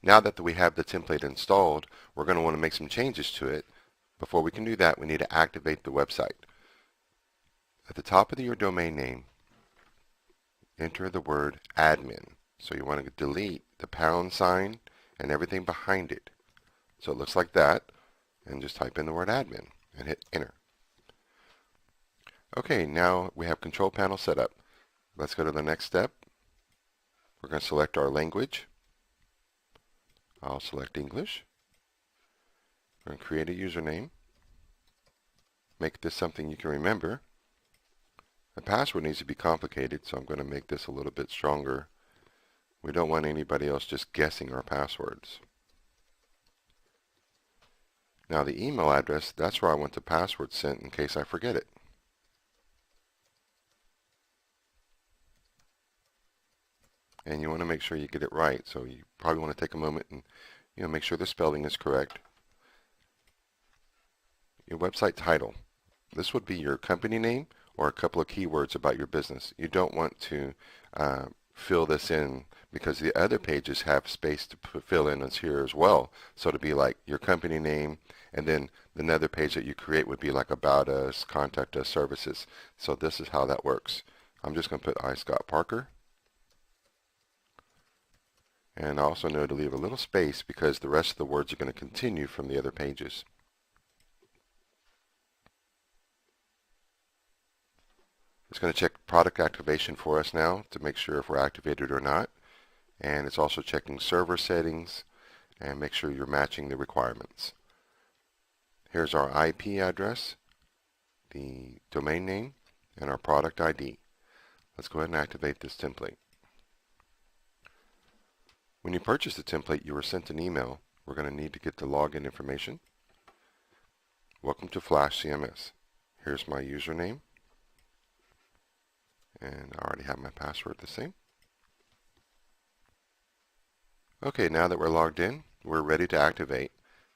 Now that we have the template installed, we're going to want to make some changes to it. Before we can do that, we need to activate the website. At the top of your domain name, enter the word admin. So you want to delete the pound sign and everything behind it. So it looks like that, and just type in the word admin and hit enter. Okay, now we have control panel set up. Let's go to the next step. We're going to select our language. I'll select English. We're going to create a username. Make this something you can remember. The password needs to be complicated, so I'm going to make this a little bit stronger. We don't want anybody else just guessing our passwords. Now the email address, that's where I want the password sent in case I forget it. And you want to make sure you get it right, so you probably want to take a moment and make sure the spelling is correct. Your website title. This would be your company name or a couple of keywords about your business. You don't want to fill this in because the other pages have space to fill in as here as well. So to be like your company name, and then another page that you create would be like about us, contact us, services. So this is how that works. I'm just going to put I, Scott Parker. And I also know to leave a little space because the rest of the words are going to continue from the other pages. It's going to check product activation for us now to make sure if we're activated or not. And it's also checking server settings and make sure you're matching the requirements. Here's our IP address, the domain name, and our product ID. Let's go ahead and activate this template. When you purchase the template, you were sent an email. We're going to need to get the login information. Welcome to Flash CMS. Here's my username. And I already have my password the same. Okay, now that we're logged in, we're ready to activate.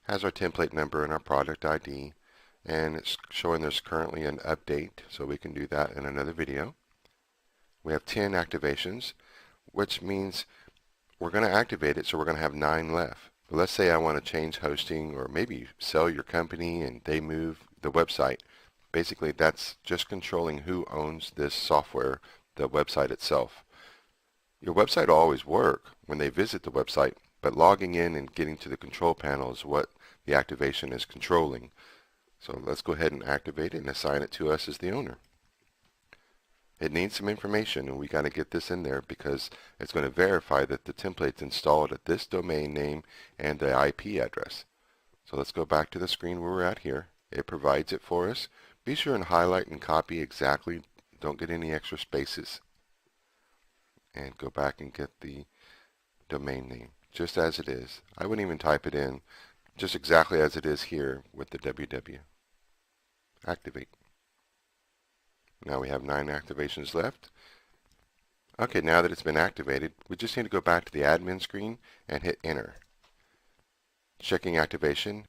Has our template number and our product ID, and it's showing there's currently an update, so we can do that in another video. We have 10 activations, which means we're going to activate it, so we're going to have 9 left. But let's say I want to change hosting or maybe sell your company and they move the website. Basically, that's just controlling who owns this software, the website itself. Your website will always work when they visit the website, but logging in and getting to the control panel is what the activation is controlling. So let's go ahead and activate it and assign it to us as the owner. It needs some information, and we got to get this in there because it's going to verify that the template's installed at this domain name and the IP address. So let's go back to the screen where we're at here. It provides it for us. Be sure and highlight and copy exactly. Don't get any extra spaces. And go back and get the domain name just as it is. I wouldn't even type it in, just exactly as it is here with the www. Activate. Now we have 9 activations left. Okay, now that it's been activated, we just need to go back to the admin screen and hit enter. Checking activation.